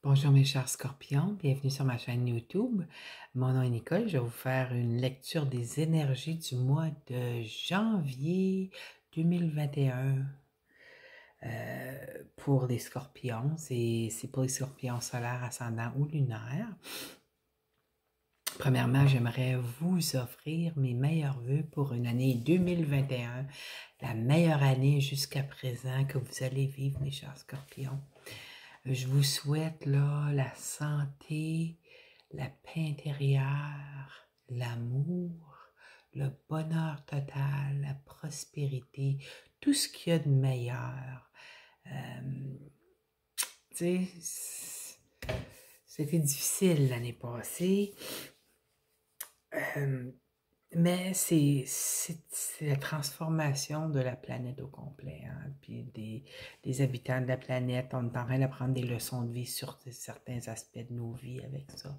Bonjour mes chers scorpions, bienvenue sur ma chaîne YouTube. Mon nom est Nicole, je vais vous faire une lecture des énergies du mois de janvier 2021 pour les scorpions. C'est pour les scorpions solaires, ascendants ou lunaires. Premièrement, j'aimerais vous offrir mes meilleurs vœux pour une année 2021, la meilleure année jusqu'à présent que vous allez vivre mes chers scorpions. Je vous souhaite là la santé, la paix intérieure, l'amour, le bonheur total, la prospérité, tout ce qu'il y a de meilleur. Tu sais, c'était difficile l'année passée, mais c'est la transformation de la planète au complet, hein, puis des habitants de la planète. On est en train d'apprendre des leçons de vie sur certains aspects de nos vies avec ça.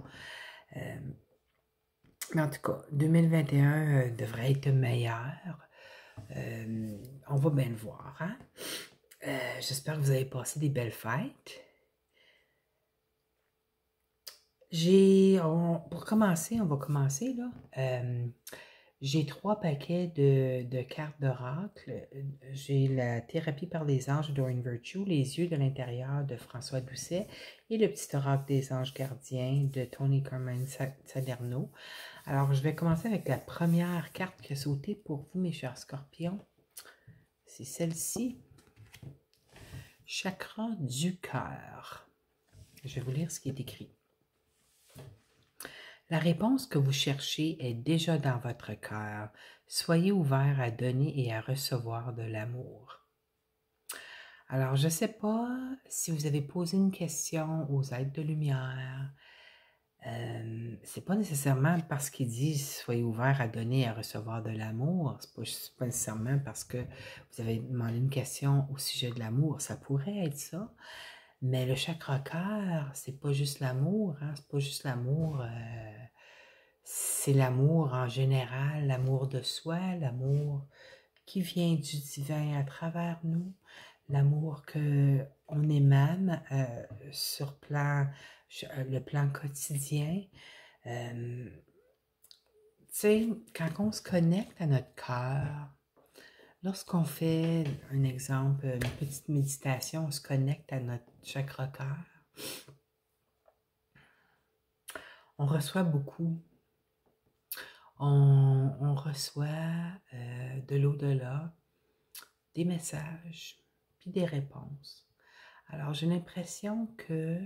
Mais en tout cas, 2021 devrait être meilleur. On va bien le voir. Hein? J'espère que vous avez passé des belles fêtes. Pour commencer, on va commencer là. J'ai 3 paquets de cartes d'oracle. J'ai la thérapie par les anges de Doreen Virtue, les yeux de l'intérieur de François Doucet et le petit oracle des anges gardiens de Tony Carmen Salerno. Alors, je vais commencer avec la première carte qui a sauté pour vous, mes chers scorpions. C'est celle-ci. Chakra du cœur. Je vais vous lire ce qui est écrit. La réponse que vous cherchez est déjà dans votre cœur. Soyez ouvert à donner et à recevoir de l'amour. Alors, je ne sais pas si vous avez posé une question aux êtres de lumière. C'est pas nécessairement parce qu'ils disent soyez ouvert à donner et à recevoir de l'amour. C'est pas nécessairement parce que vous avez demandé une question au sujet de l'amour. Ça pourrait être ça. Mais le chakra cœur, c'est pas juste l'amour. Hein? C'est pas juste l'amour. C'est l'amour en général, l'amour de soi, l'amour qui vient du divin à travers nous, l'amour qu'on émane sur le plan quotidien. Tu sais, quand on se connecte à notre cœur, lorsqu'on fait, un exemple, une petite méditation, on se connecte à notre chakra cœur, on reçoit beaucoup. On reçoit de l'au-delà des messages, puis des réponses. Alors, j'ai l'impression que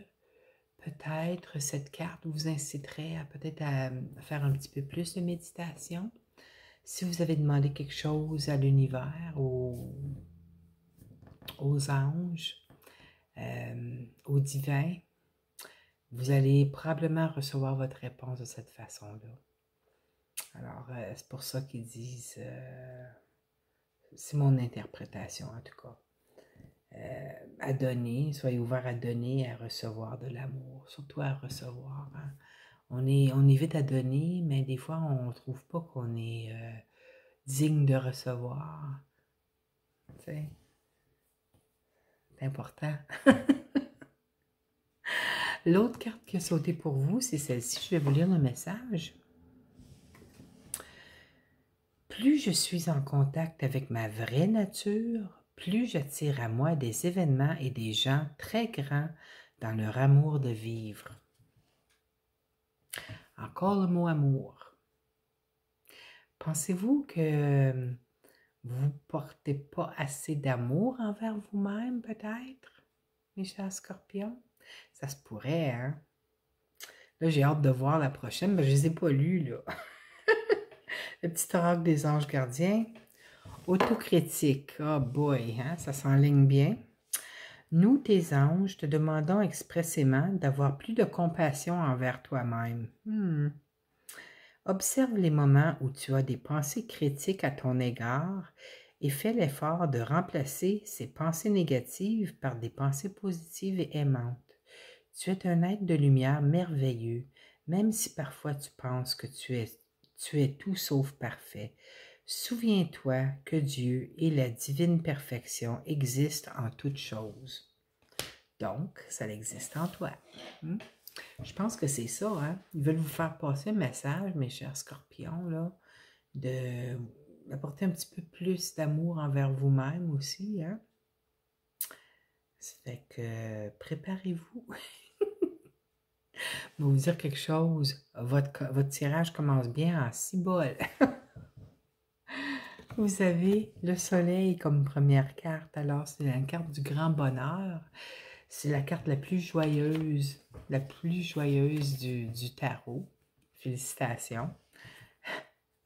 peut-être cette carte vous inciterait à peut-être à faire un petit peu plus de méditation. Si vous avez demandé quelque chose à l'univers, aux anges, au divin, vous allez probablement recevoir votre réponse de cette façon-là. Alors, c'est pour ça qu'ils disent, c'est mon interprétation en tout cas, à donner, soyez ouverts à donner et à recevoir de l'amour, surtout à recevoir. Hein. On est vite à donner, mais des fois, on ne trouve pas qu'on est digne de recevoir. Tu sais, c'est important. L'autre carte qui a sauté pour vous, c'est celle-ci. Je vais vous lire le message. Plus je suis en contact avec ma vraie nature, plus j'attire à moi des événements et des gens très grands dans leur amour de vivre. Encore le mot amour. Pensez-vous que vous ne portez pas assez d'amour envers vous-même, peut-être, mes chers scorpions? Ça se pourrait, hein? Là, j'ai hâte de voir la prochaine, mais je ne les ai pas lues, là. Le petit oracle des anges gardiens. Autocritique. Oh boy, hein? Ça s'enligne bien. Nous, tes anges, te demandons expressément d'avoir plus de compassion envers toi-même. Observe les moments où tu as des pensées critiques à ton égard et fais l'effort de remplacer ces pensées négatives par des pensées positives et aimantes. Tu es un être de lumière merveilleux, même si parfois tu penses que tu es tout sauf parfait. Souviens-toi que Dieu et la divine perfection existent en toutes choses. Donc, ça existe en toi. Hmm? Je pense que c'est ça, hein? Ils veulent vous faire passer un message, mes chers scorpions, là, d'apporter un petit peu plus d'amour envers vous-même aussi, hein? Ça fait que préparez-vous. Je vais vous dire quelque chose. Votre tirage commence bien en cibole. Vous avez le soleil comme première carte. Alors, c'est la carte du grand bonheur. C'est la carte la plus joyeuse du tarot. Félicitations.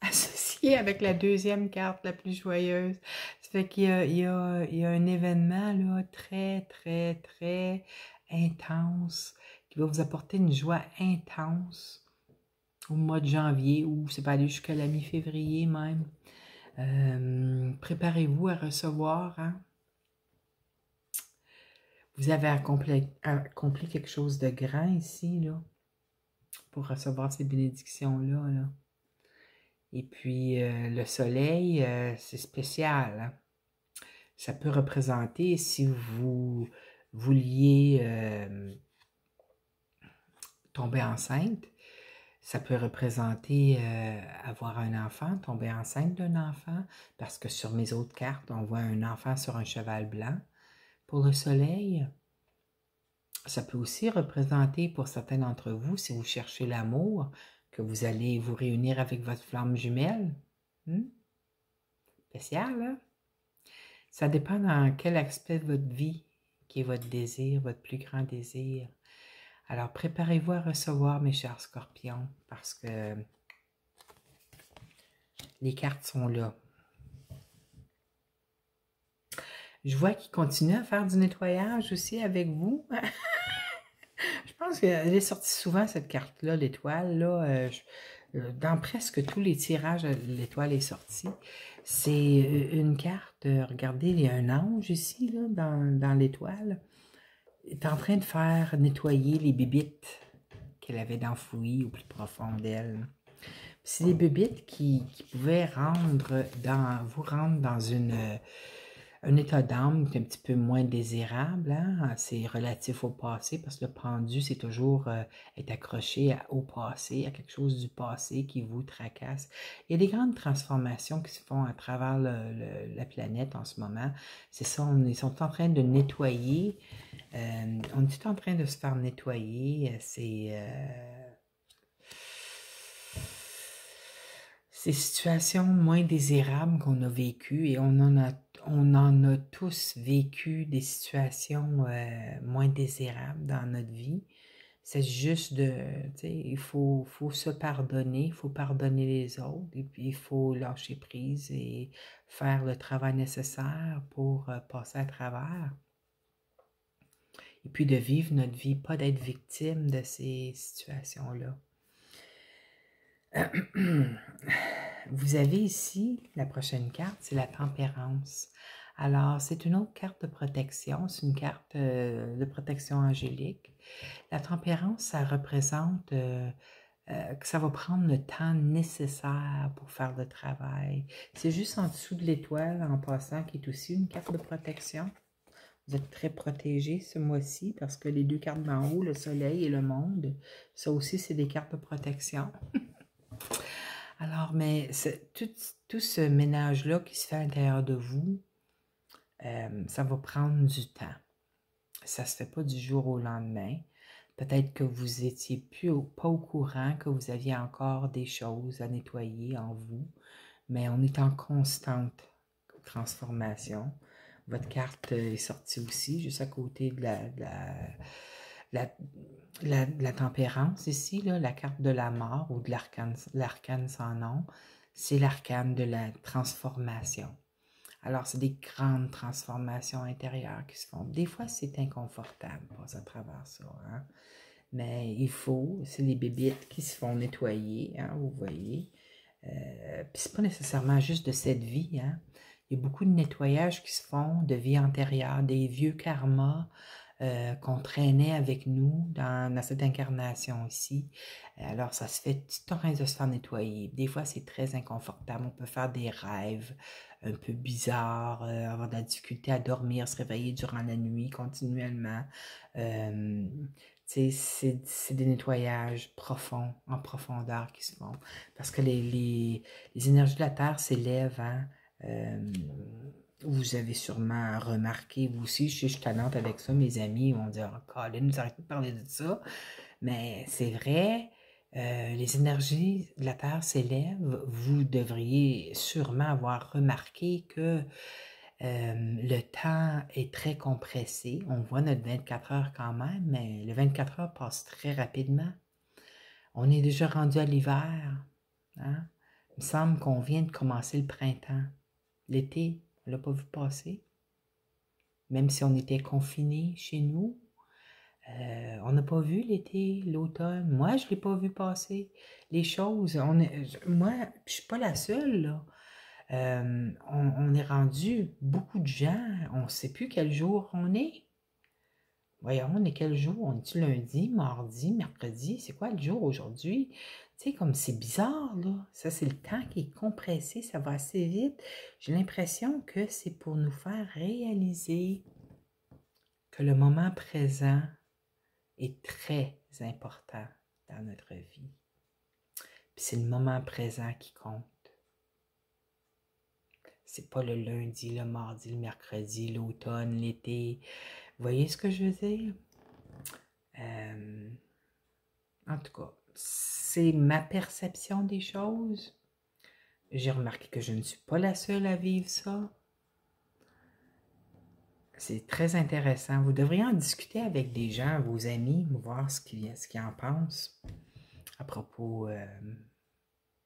Associée avec la deuxième carte la plus joyeuse. Ça fait qu'il y a un événement là, très, très, très intense qui va vous apporter une joie intense au mois de janvier ou c'est pas aller jusqu'à la mi-février même. Préparez-vous à recevoir, hein? Vous avez accompli quelque chose de grand ici, là, pour recevoir ces bénédictions-là, là. Et puis, le soleil, c'est spécial, hein? Ça peut représenter, si vous vouliez tomber enceinte, ça peut représenter avoir un enfant, tomber enceinte d'un enfant, parce que sur mes autres cartes, on voit un enfant sur un cheval blanc. Pour le soleil, ça peut aussi représenter pour certains d'entre vous, si vous cherchez l'amour, que vous allez vous réunir avec votre flamme jumelle. Spécial, hein? Ça dépend dans quel aspect de votre vie qui est votre désir, votre plus grand désir. Alors, préparez-vous à recevoir, mes chers scorpions, parce que les cartes sont là. Je vois qu'ils continuent à faire du nettoyage aussi avec vous. Je pense qu'elle est sortie souvent, cette carte-là, l'étoile. Là, dans presque tous les tirages, l'étoile est sortie. C'est une carte, regardez, il y a un ange ici, là, dans l'étoile. Elle est en train de faire nettoyer les bébites qu'elle avait d'enfouies au plus profond d'elle. C'est des bébites qui pouvaient vous rendre dans un état d'âme qui est un petit peu moins désirable. Hein? C'est relatif au passé parce que le pendu, c'est toujours être accroché au passé, à quelque chose du passé qui vous tracasse. Il y a des grandes transformations qui se font à travers la planète en ce moment. C'est ça, ils sont en train de nettoyer. On est en train de se faire nettoyer. Ces situations moins désirables qu'on a vécues et on en a tous vécu des situations moins désirables dans notre vie. C'est juste tu sais, il faut se pardonner, il faut pardonner les autres et puis il faut lâcher prise et faire le travail nécessaire pour passer à travers. Et puis de vivre notre vie, pas d'être victime de ces situations-là. Vous avez ici, la prochaine carte, c'est la tempérance. Alors, c'est une autre carte de protection, c'est une carte de protection angélique. La tempérance, ça représente que ça va prendre le temps nécessaire pour faire le travail. C'est juste en dessous de l'étoile, en passant, qui est aussi une carte de protection. Vous êtes très protégé ce mois-ci parce que les deux cartes d'en haut, le soleil et le monde, ça aussi, c'est des cartes de protection. Alors, mais tout ce ménage-là qui se fait à l'intérieur de vous, ça va prendre du temps. Ça ne se fait pas du jour au lendemain. Peut-être que vous n'étiez pas au courant que vous aviez encore des choses à nettoyer en vous, mais on est en constante transformation. Votre carte est sortie aussi, juste à côté de la tempérance ici, là, la carte de la mort ou de l'arcane sans nom, c'est l'arcane de la transformation. Alors, c'est des grandes transformations intérieures qui se font. Des fois, c'est inconfortable de passer à travers ça, hein? Mais il faut, c'est les bébites qui se font nettoyer, hein, vous voyez. Puis c'est pas nécessairement juste de cette vie, hein. Il y a beaucoup de nettoyages qui se font de vie antérieure, des vieux karmas, qu'on traînait avec nous dans cette incarnation ici. Alors, ça se fait tout le temps de se faire nettoyer. Des fois, c'est très inconfortable. On peut faire des rêves un peu bizarres, avoir de la difficulté à dormir, se réveiller durant la nuit continuellement. C'est des nettoyages profonds, en profondeur qui se font. Parce que les énergies de la Terre s'élèvent, hein. Vous avez sûrement remarqué, vous aussi, je suis talente avec ça, mes amis vont dire « Oh, Colin, nous arrêtez de parler de ça. » Mais c'est vrai, les énergies de la Terre s'élèvent. Vous devriez sûrement avoir remarqué que le temps est très compressé. On voit notre 24 heures quand même, mais le 24 heures passe très rapidement. On est déjà rendu à l'hiver. Hein? Il me semble qu'on vient de commencer le printemps. L'été, on ne l'a pas vu passer. Même si on était confinés chez nous, on n'a pas vu l'été, l'automne. Moi, je ne l'ai pas vu passer. Les choses, moi, je ne suis pas la seule, là. On est rendu beaucoup de gens, on ne sait plus quel jour on est. Voyons, on est quel jour? On est-tu lundi, mardi, mercredi? C'est quoi le jour aujourd'hui? Tu sais, comme c'est bizarre, là. Ça, c'est le temps qui est compressé, ça va assez vite. J'ai l'impression que c'est pour nous faire réaliser que le moment présent est très important dans notre vie. Puis c'est le moment présent qui compte. C'est pas le lundi, le mardi, le mercredi, l'automne, l'été. Vous voyez ce que je veux dire? En tout cas, c'est ma perception des choses. J'ai remarqué que je ne suis pas la seule à vivre ça. C'est très intéressant. Vous devriez en discuter avec des gens, vos amis, voir ce qu'ils en pensent à propos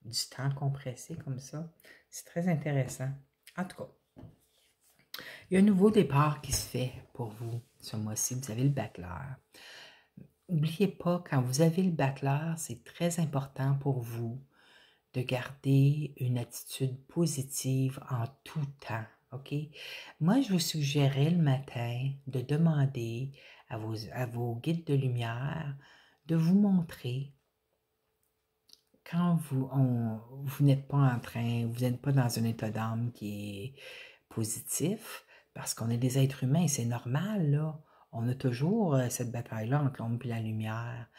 du temps compressé comme ça. C'est très intéressant. En tout cas, il y a un nouveau départ qui se fait pour vous ce mois-ci. Vous avez le Battleur. N'oubliez pas, quand vous avez le Battleur, c'est très important pour vous de garder une attitude positive en tout temps, OK? Moi, je vous suggérais le matin de demander à vos guides de lumière de vous montrer quand vous n'êtes pas en train, vous n'êtes pas dans un état d'âme qui est positif, parce qu'on est des êtres humains, c'est normal, là. On a toujours cette bataille-là entre l'ombre et la lumière.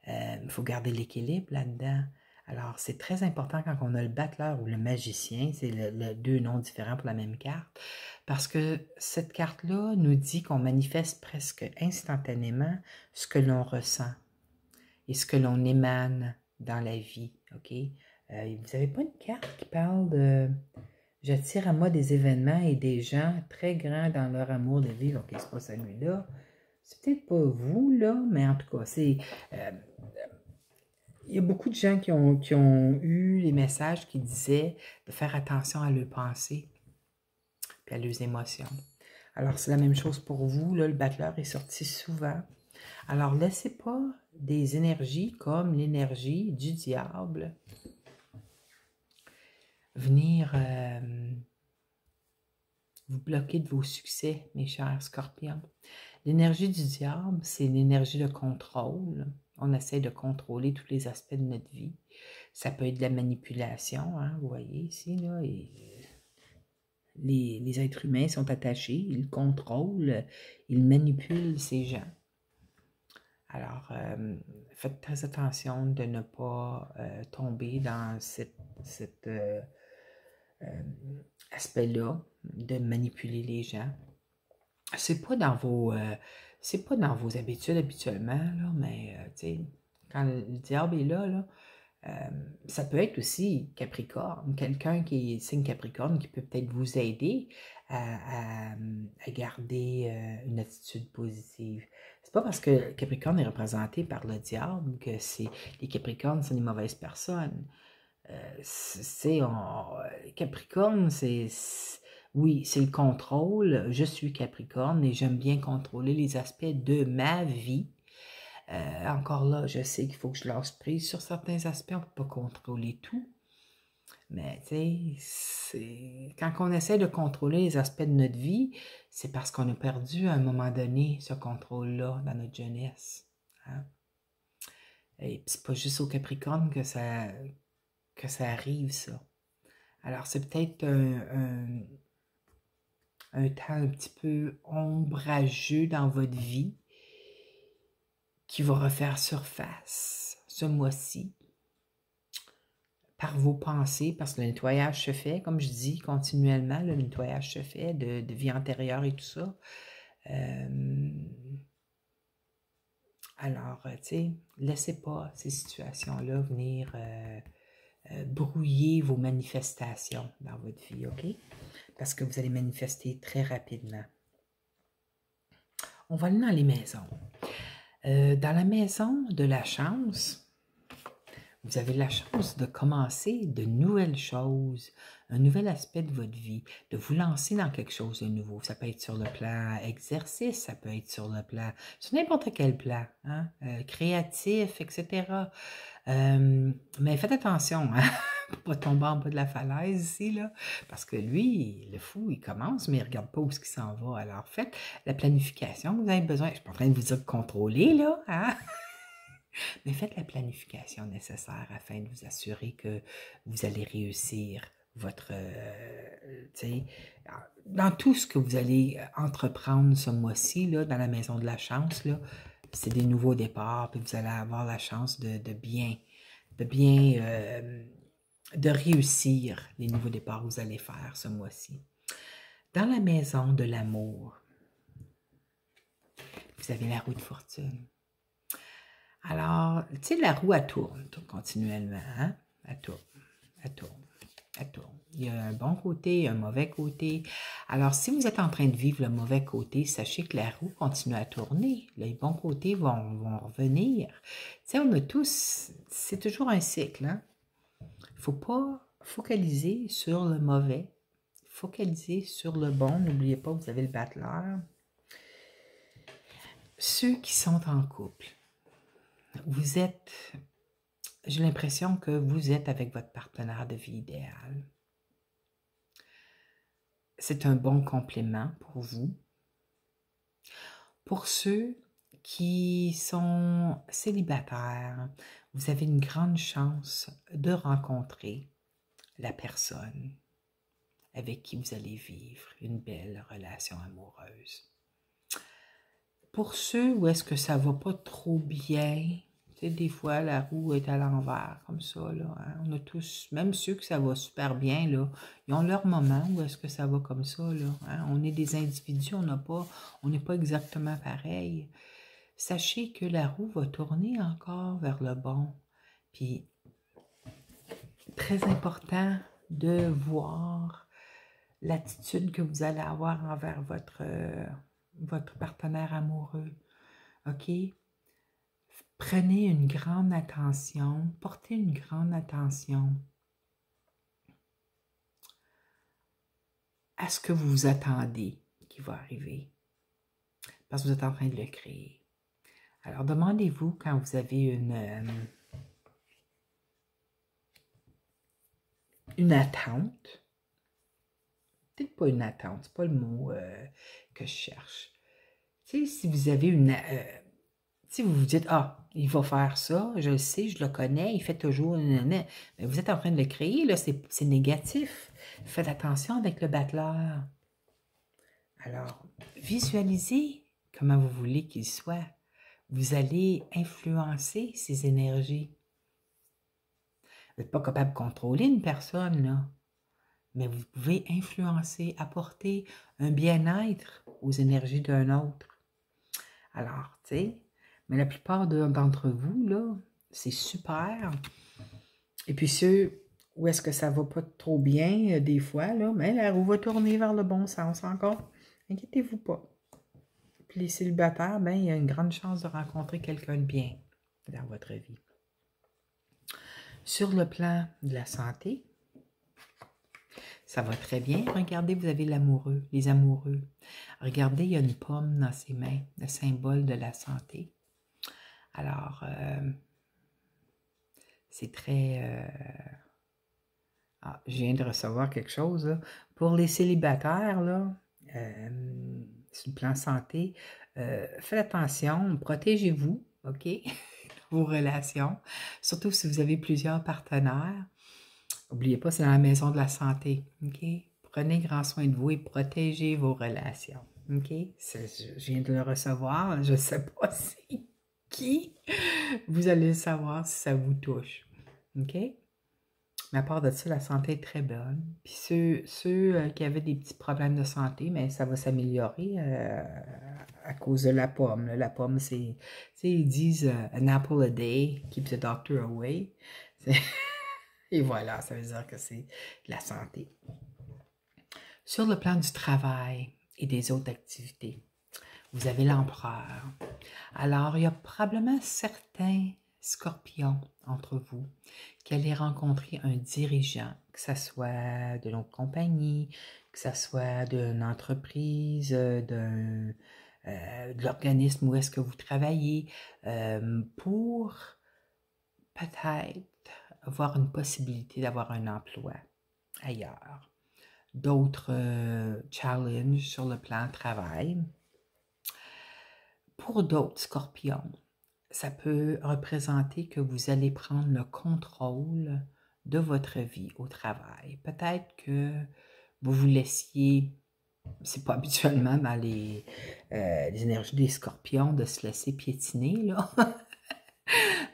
Il faut garder l'équilibre là-dedans. Alors, c'est très important quand on a le battleur ou le magicien, c'est deux noms différents pour la même carte, parce que cette carte-là nous dit qu'on manifeste presque instantanément ce que l'on ressent et ce que l'on émane dans la vie, OK? Vous n'avez pas une carte qui parle de « J'attire à moi des événements et des gens très grands dans leur amour de vivre ». OK, c'est pas celui-là. C'est peut-être pas vous, là, mais en tout cas, c'est... il y a beaucoup de gens qui ont eu les messages qui disaient de faire attention à leurs pensées et à leurs émotions. Alors, c'est la même chose pour vous, là, le battleur est sorti souvent. Alors, laissez pas des énergies comme l'énergie du diable venir vous bloquer de vos succès, mes chers scorpions. L'énergie du diable, c'est l'énergie de contrôle. On essaie de contrôler tous les aspects de notre vie. Ça peut être de la manipulation, hein, vous voyez ici, là, et les êtres humains sont attachés, ils contrôlent, ils manipulent ces gens. Alors, faites très attention de ne pas tomber dans cet aspect-là, de manipuler les gens. C'est pas dans vos habitudes habituellement, là, mais tu sais, quand le diable est là, ça peut être aussi Capricorne, quelqu'un qui est signe Capricorne qui peut peut-être vous aider à garder une attitude positive. C'est pas parce que Capricorne est représenté par le diable que les Capricornes sont des mauvaises personnes. Capricorne, oui, c'est le contrôle. Je suis Capricorne et j'aime bien contrôler les aspects de ma vie. Encore là, je sais qu'il faut que je lâche prise sur certains aspects. On ne peut pas contrôler tout. Mais, tu sais, quand on essaie de contrôler les aspects de notre vie, c'est parce qu'on a perdu à un moment donné ce contrôle-là dans notre jeunesse. Hein? Et puis, c'est pas juste au Capricorne que ça arrive, ça. Alors, c'est peut-être un temps un petit peu ombrageux dans votre vie qui va refaire surface ce mois-ci par vos pensées, parce que le nettoyage se fait, comme je dis continuellement, le nettoyage se fait de vie antérieure et tout ça. Alors, tu sais, laissez pas ces situations-là venir brouiller vos manifestations dans votre vie, OK? Parce que vous allez manifester très rapidement. On va aller dans les maisons. Dans la maison de la chance, vous avez la chance de commencer de nouvelles choses, un nouvel aspect de votre vie, de vous lancer dans quelque chose de nouveau. Ça peut être sur le plan exercice, ça peut être sur le plan, sur n'importe quel plan, hein? Créatif, etc. Mais faites attention, hein? Pour pas tomber en bas de la falaise ici, là, parce que lui, le fou, il commence, mais il ne regarde pas où est-ce qu'il s'en va. Alors, faites la planification que vous avez besoin. Je ne suis pas en train de vous dire de contrôler, là, hein? Mais faites la planification nécessaire afin de vous assurer que vous allez réussir votre, tu sais, dans tout ce que vous allez entreprendre ce mois-ci, là, dans la maison de la chance, là, c'est des nouveaux départs, puis vous allez avoir la chance de bien, de réussir les nouveaux départs que vous allez faire ce mois-ci. Dans la maison de l'amour, vous avez la roue de fortune. Alors, tu sais, la roue, elle tourne continuellement, hein? Elle tourne, elle tourne, elle tourne. Il y a un bon côté, un mauvais côté. Alors, si vous êtes en train de vivre le mauvais côté, sachez que la roue continue à tourner. Les bons côtés vont revenir. Tu sais, on a tous, c'est toujours un cycle, hein? Il ne faut pas focaliser sur le mauvais. Focaliser sur le bon. N'oubliez pas, vous avez le battleur. Ceux qui sont en couple, vous êtes, j'ai l'impression que vous êtes avec votre partenaire de vie idéal. C'est un bon complément pour vous. Pour ceux qui sont célibataires, vous avez une grande chance de rencontrer la personne avec qui vous allez vivre une belle relation amoureuse. Pour ceux où est-ce que ça ne va pas trop bien, tu sais, des fois, la roue est à l'envers, comme ça, là. Hein? On a tous, même ceux que ça va super bien, là, ils ont leur moment où est-ce que ça va comme ça, là. Hein? On est des individus, on n'est pas exactement pareil. Sachez que la roue va tourner encore vers le bon. Puis, très important de voir l'attitude que vous allez avoir envers votre partenaire amoureux. OK? Prenez une grande attention, portez une grande attention à ce que vous vous attendez qui va arriver, parce que vous êtes en train de le créer. Alors, demandez-vous quand vous avez une attente, peut-être pas une attente, c'est pas le mot que je cherche. Tu sais, si vous avez si vous vous dites, ah, il va faire ça, je le sais, je le connais, il fait toujours, mais vous êtes en train de le créer, là, c'est négatif. Faites attention avec le battleur. Alors, visualisez comment vous voulez qu'il soit. Vous allez influencer ces énergies. Vous n'êtes pas capable de contrôler une personne, là, mais vous pouvez influencer, apporter un bien-être aux énergies d'un autre. Alors, tu sais, mais la plupart d'entre vous, là, c'est super. Et puis ceux où est-ce que ça va pas trop bien, des fois, là, mais la roue va tourner vers le bon sens encore. Inquiétez-vous pas. Puis les célibataires, ben, il y a une grande chance de rencontrer quelqu'un de bien dans votre vie. Sur le plan de la santé, ça va très bien. Regardez, vous avez l'amoureux, les amoureux. Regardez, il y a une pomme dans ses mains, le symbole de la santé. Alors, c'est très Ah, je viens de recevoir quelque chose, là. Pour les célibataires, là, sur le plan santé, faites attention, protégez-vous, OK? Vos relations, surtout si vous avez plusieurs partenaires. N'oubliez pas, c'est dans la maison de la santé, OK? Prenez grand soin de vous et protégez vos relations, OK? Je viens de le recevoir, je ne sais pas c'est qui. Vous allez le savoir si ça vous touche, OK? Mais à part de ça, la santé est très bonne. Puis ceux qui avaient des petits problèmes de santé, mais ça va s'améliorer à cause de la pomme. Là. La pomme, c'est, tu sais, ils disent an apple a day keeps the doctor away. Et voilà, ça veut dire que c'est la santé. Sur le plan du travail et des autres activités, vous avez l'empereur. Alors, il y a probablement certains scorpions entre vous qui allaient rencontrer un dirigeant, que ce soit de notre compagnie, que ce soit d'une entreprise, de l'organisme où est-ce que vous travaillez, pour peut-être avoir une possibilité d'avoir un emploi ailleurs. D'autres challenges sur le plan travail. Pour d'autres scorpions, ça peut représenter que vous allez prendre le contrôle de votre vie au travail. Peut-être que vous vous laissiez, c'est pas habituellement dans les énergies des scorpions de se laisser piétiner, là.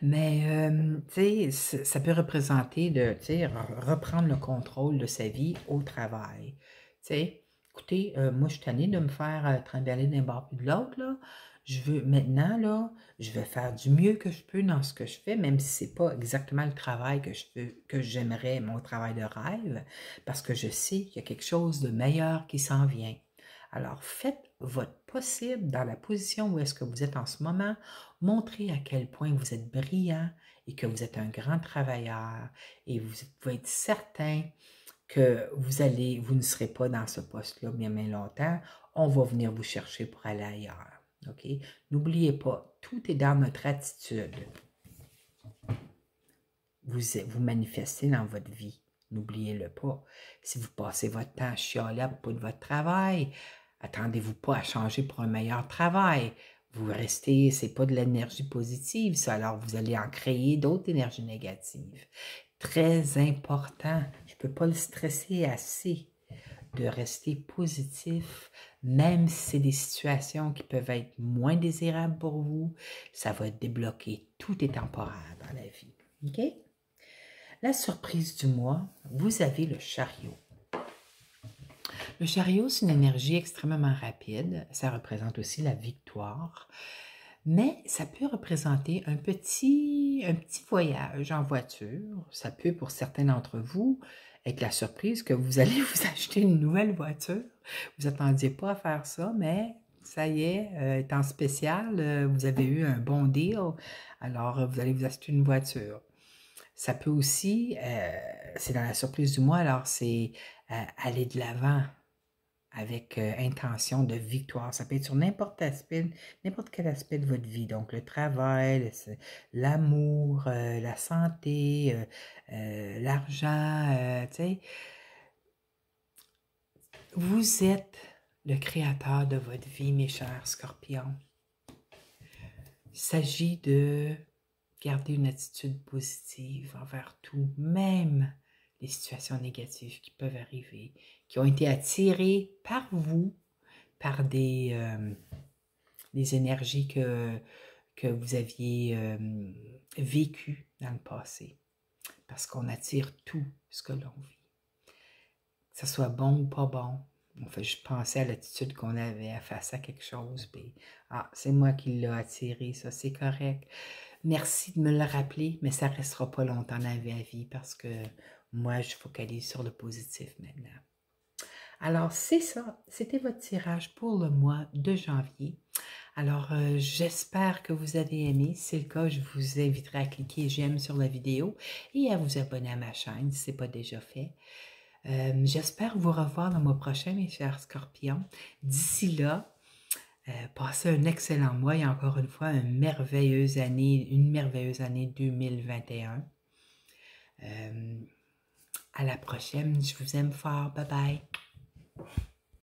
Mais, tu sais, ça peut représenter de, tu sais, reprendre le contrôle de sa vie au travail. Tu sais, écoutez, moi, je suis tannée de me faire trimballer d'un bord puis de l'autre, là. Je veux, maintenant, là, je vais faire du mieux que je peux dans ce que je fais, même si c'est pas exactement le travail que j'aimerais, mon travail de rêve, parce que je sais qu'il y a quelque chose de meilleur qui s'en vient. Alors, faites votre possible dans la position où est-ce que vous êtes en ce moment. Montrez à quel point vous êtes brillant et que vous êtes un grand travailleur et vous pouvez être certain que vous ne serez pas dans ce poste-là bien longtemps. On va venir vous chercher pour aller ailleurs. OK? N'oubliez pas, tout est dans notre attitude. Vous manifestez dans votre vie. N'oubliez-le pas. Si vous passez votre temps à chialer à propos de votre travail, attendez-vous pas à changer pour un meilleur travail. Vous restez, c'est pas de l'énergie positive, ça. Alors, vous allez en créer d'autres énergies négatives. Très important. Je peux pas le stresser assez de rester positif, même si c'est des situations qui peuvent être moins désirables pour vous. Ça va débloquer. Tout est temporaire dans la vie. OK? La surprise du mois, vous avez le chariot. Le chariot, c'est une énergie extrêmement rapide. Ça représente aussi la victoire. Mais ça peut représenter un petit voyage en voiture. Ça peut, pour certains d'entre vous, être la surprise que vous allez vous acheter une nouvelle voiture. Vous n'attendiez pas à faire ça, mais ça y est, étant spécial, vous avez eu un bon deal. Alors, vous allez vous acheter une voiture. Ça peut aussi, c'est dans la surprise du mois, alors c'est aller de l'avant avec intention de victoire. Ça peut être sur n'importe quel aspect de votre vie. Donc, le travail, l'amour, la santé, l'argent, tu sais. Vous êtes le créateur de votre vie, mes chers scorpions. Il s'agit de garder une attitude positive envers tout, même les situations négatives qui peuvent arriver, qui ont été attirées par vous, par des énergies que vous aviez vécues dans le passé. Parce qu'on attire tout ce que l'on vit. Que ce soit bon ou pas bon, on fait juste penser à l'attitude qu'on avait face à quelque chose. Puis, c'est moi qui l'ai attiré, ça c'est correct. Merci de me le rappeler, mais ça ne restera pas longtemps dans la vie parce que moi, je focalise sur le positif maintenant. Alors, c'est ça. C'était votre tirage pour le mois de janvier. Alors, j'espère que vous avez aimé. Si c'est le cas, je vous inviterai à cliquer j'aime sur la vidéo et à vous abonner à ma chaîne si ce n'est pas déjà fait. J'espère vous revoir dans le mois prochain, mes chers scorpions. D'ici là, passez un excellent mois et encore une fois une merveilleuse année 2021. À la prochaine, je vous aime fort. Bye bye.